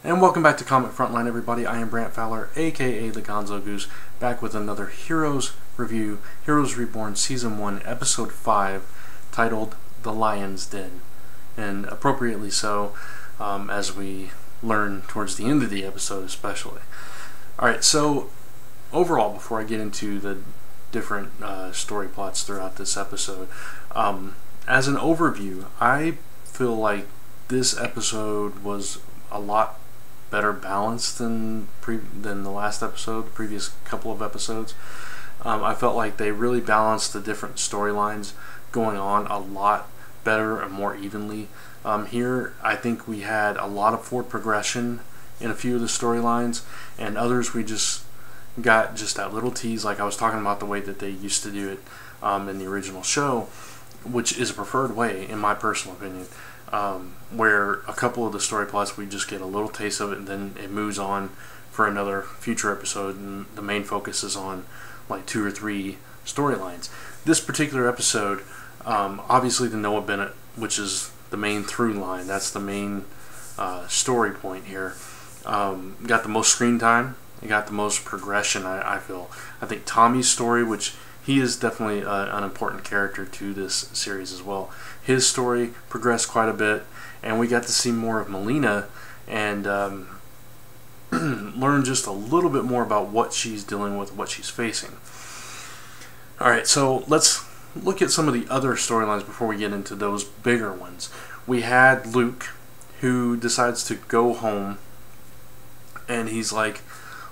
And welcome back to Comic Frontline, everybody. I am Brant Fowler, aka the Gonzo Goose, back with another Heroes review, Heroes Reborn Season 1, Episode 5, titled The Lion's Den. And appropriately so, as we learn towards the end of the episode especially. Alright, so overall, before I get into the different story plots throughout this episode, as an overview, I feel like this episode was a lot better balanced than the last episode, the previous couple of episodes. I felt like they really balanced the different storylines going on a lot better and more evenly. Here, I think we had a lot of forward progression in a few of the storylines, and others we just got just that little tease, like I was talking about the way that they used to do it in the original show, which is a preferred way, in my personal opinion. Where a couple of the story plots we just get a little taste of it and then it moves on for another future episode, and the main focus is on like 2 or 3 storylines. This particular episode, obviously the Noah Bennett, which is the main through line, that's the main story point here, got the most screen time. It got the most progression, I feel. I think Tommy's story, which he is definitely an important character to this series as well. His story progressed quite a bit, and we got to see more of Melina and learn just a little bit more about what she's dealing with, what she's facing. Alright, so let's look at some of the other storylines before we get into those bigger ones. We had Luke, who decides to go home, and he's like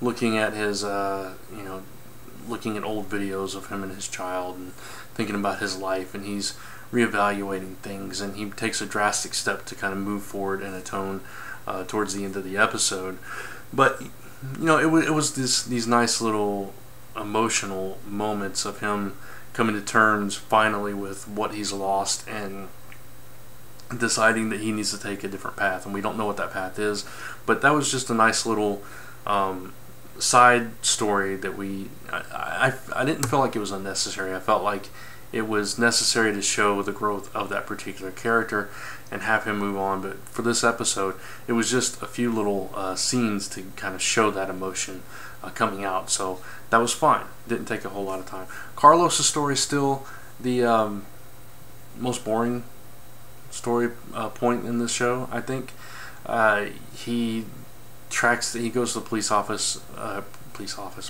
looking at his, looking at old videos of him and his child and thinking about his life, and he's reevaluating things, and he takes a drastic step to kind of move forward and atone towards the end of the episode. But it was these nice little emotional moments of him coming to terms finally with what he's lost and deciding that he needs to take a different path, and we don't know what that path is, but that was just a nice little side story that I didn't feel like it was unnecessary. I felt like it was necessary to show the growth of that particular character and have him move on. But for this episode, it was just a few little scenes to kind of show that emotion coming out. So that was fine. Didn't take a whole lot of time. Carlos' story is still the most boring story point in this show, I think. He goes to the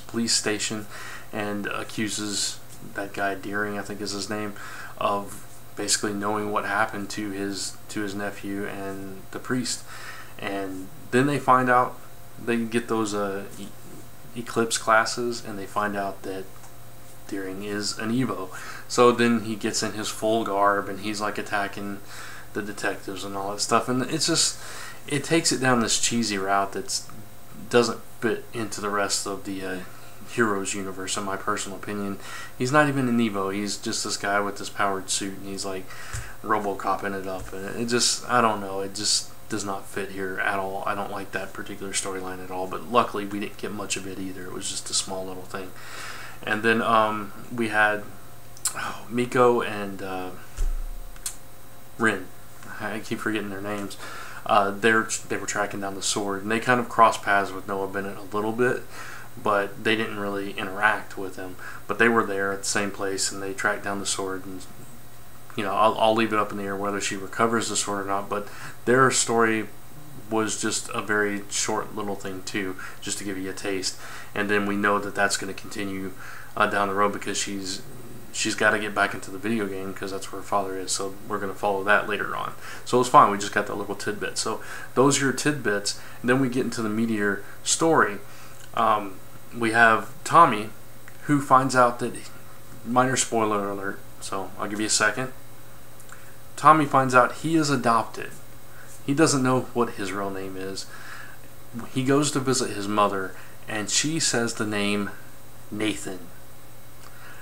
police station, and accuses that guy Deering, I think is his name, of basically knowing what happened to his nephew and the priest. And then they find out, they get those Eclipse classes, and they find out that Deering is an Evo. So then he gets in his full garb, and he's like attacking the detectives and all that stuff, and it takes it down this cheesy route that doesn't fit into the rest of the Heroes universe, in my personal opinion. He's not even an Evo, he's just this guy with this powered suit, and he's like Robocopping it up, and it just, I don't know, it just does not fit here at all. I don't like that particular storyline at all, but luckily we didn't get much of it either. It was just a small little thing. And then we had Miko and Rin. I keep forgetting their names. They were tracking down the sword, and they kind of crossed paths with Noah Bennett a little bit, but they didn't really interact with him. But they were there at the same place, and they tracked down the sword. And I'll leave it up in the air whether she recovers the sword or not. But their story was just a very short little thing too, just to give you a taste. And then we know that that's going to continue down the road, because she's got to get back into the video game, because that's where her father is, so we're going to follow that later on. So it was fine, we just got that little tidbit. So those are your tidbits, and then we get into the meatier story. We have Tommy, who finds out that, minor spoiler alert, so I'll give you a second. Tommy finds out he is adopted. He doesn't know what his real name is. He goes to visit his mother, and she says the name Nathan.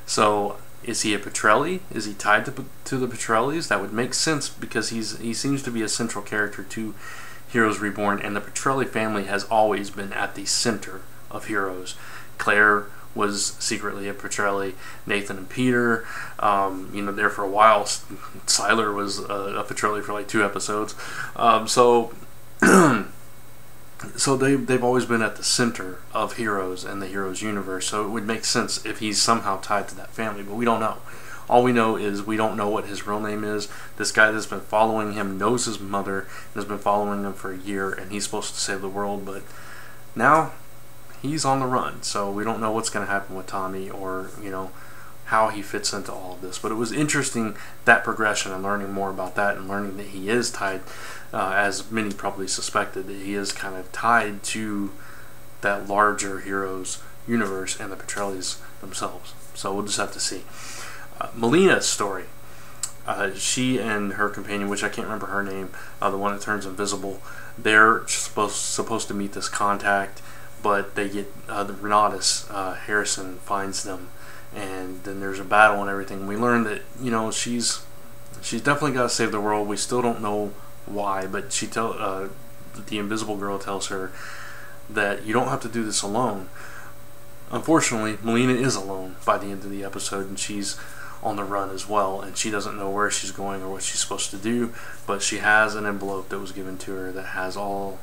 So is he a Petrelli? Is he tied to the Petrellis? That would make sense, because he seems to be a central character to Heroes Reborn, and the Petrelli family has always been at the center of Heroes. Claire was secretly a Petrelli, Nathan and Peter, there for a while. Siler was a Petrelli for like 2 episodes. So So they've always been at the center of Heroes and the Heroes universe, so it would make sense if he's somehow tied to that family, but we don't know. All we know is we don't know what his real name is. This guy that's been following him knows his mother and has been following him for a year, and he's supposed to save the world, but now he's on the run, so we don't know what's going to happen with Tommy, or how he fits into all of this. But it was interesting, that progression, and learning more about that, and learning that he is tied, as many probably suspected, that he is kind of tied to that larger Heroes universe and the Petrellis themselves. So we'll just have to see. Melina's story. She and her companion, which I can't remember her name, the one that turns invisible, they're supposed to meet this contact, but they get the Renatus, Harrison finds them, and then there's a battle and everything. We learn that she's definitely got to save the world. We still don't know why, but the invisible girl tells her that you don't have to do this alone. Unfortunately, Melina is alone by the end of the episode, and she's on the run as well, and she doesn't know where she's going or what she's supposed to do, but she has an envelope that was given to her that has all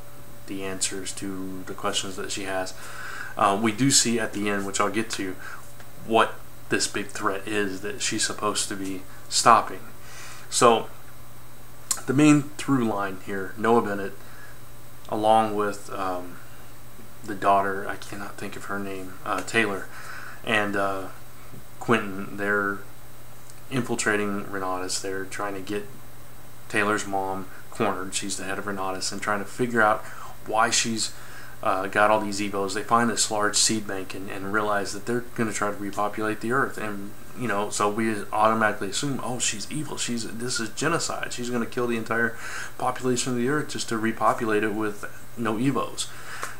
the answers to the questions that she has. We do see at the end, which I'll get to, what this big threat is that she's supposed to be stopping. So the main through line here, Noah Bennett, along with the daughter, I cannot think of her name, Taylor, and Quentin, they're infiltrating Renatus. They're trying to get Taylor's mom cornered. She's the head of Renatus, and trying to figure out why she's got all these Evos. They find this large seed bank and realize that they're going to try to repopulate the Earth. And so we automatically assume, oh, she's evil. This is genocide. She's going to kill the entire population of the Earth just to repopulate it with no Evos.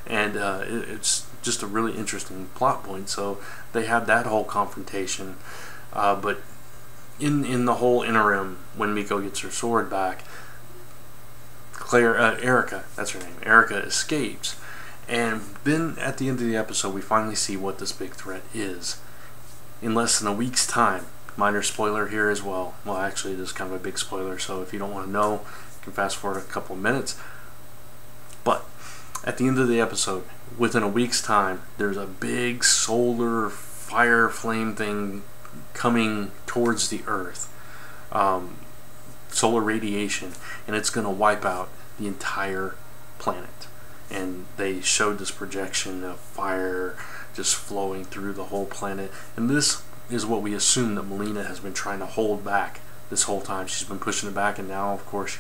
And it's just a really interesting plot point. So they have that whole confrontation, but in the whole interim, when Miko gets her sword back, Erica, that's her name, Erica escapes, and then at the end of the episode we finally see what this big threat is. In less than a week's time, minor spoiler here as well, actually it is kind of a big spoiler, so if you don't want to know, you can fast forward a couple of minutes, but at the end of the episode, within a week's time, there's a big solar fire flame thing coming towards the Earth, solar radiation, and it's going to wipe out the entire planet. And they showed this projection of fire just flowing through the whole planet, and this is what we assume that Melina has been trying to hold back this whole time. She's been pushing it back, and now of course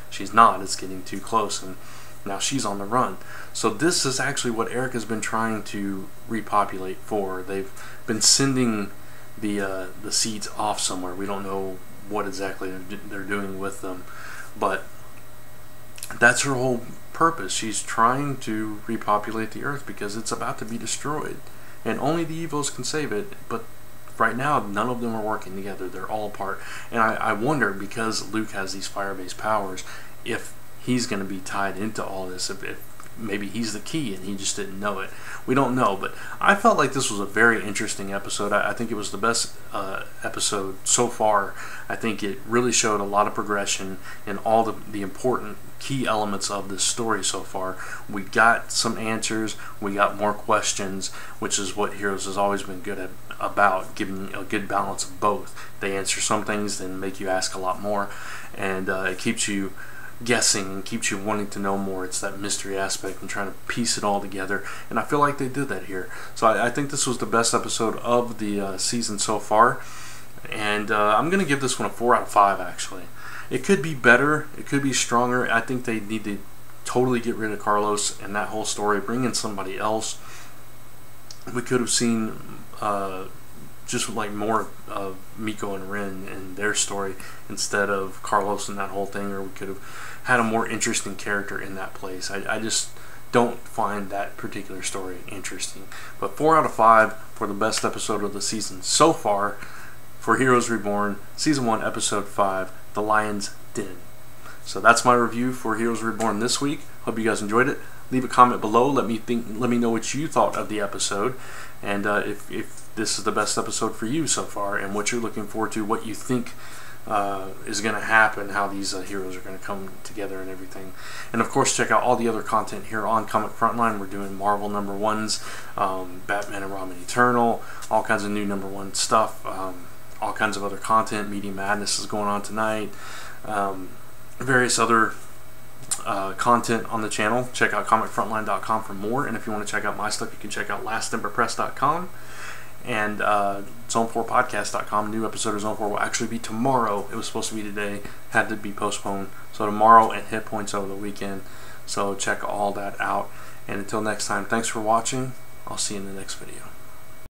she's not. It's getting too close, and now she's on the run. So this is actually what Erica's been trying to repopulate for. They've been sending the seeds off somewhere. We don't know what exactly they're doing with them, but that's her whole purpose. She's trying to repopulate the Earth because it's about to be destroyed, and only the Evos can save it. But right now, none of them are working together. They're all apart, and I wonder, because Luke has these fire-based powers, if he's going to be tied into all this, if maybe he's the key and he just didn't know it. We don't know, but I felt like this was a very interesting episode. I think it was the best episode so far. I think it really showed a lot of progression in all the important key elements of this story so far. We got some answers, we got more questions, which is what Heroes has always been good at, about giving a good balance of both. They answer some things, then make you ask a lot more, and it keeps you guessing and keeps you wanting to know more. It's that mystery aspect and trying to piece it all together, and I feel like they did that here. So I think this was the best episode of the season so far, and I'm going to give this one a 4 out of 5 actually. It could be better, it could be stronger. I think they need to totally get rid of Carlos and that whole story, bring in somebody else. We could have seen just like more of Miko and Ren and their story instead of Carlos and that whole thing, or we could have had a more interesting character in that place. I just don't find that particular story interesting. But 4 out of 5 for the best episode of the season so far for Heroes Reborn, Season 1, Episode 5, The Lion's Den. So that's my review for Heroes Reborn this week. Hope you guys enjoyed it. Leave a comment below. Let me know what you thought of the episode, and if this is the best episode for you so far, and what you're looking forward to, what you think is going to happen, how these heroes are going to come together and everything. And of course, check out all the other content here on Comic Frontline. We're doing Marvel #1s, Batman and Robin Eternal, all kinds of new #1 stuff, all kinds of other content. Media Madness is going on tonight, various other content on the channel. Check out comicfrontline.com for more, and if you want to check out my stuff, you can check out lastemberpress.com and zone4podcast.com. New episode of Zone 4 will actually be tomorrow. It was supposed to be today, had to be postponed, so tomorrow, and hit points over the weekend. So check all that out, and until next time, thanks for watching. I'll see you in the next video.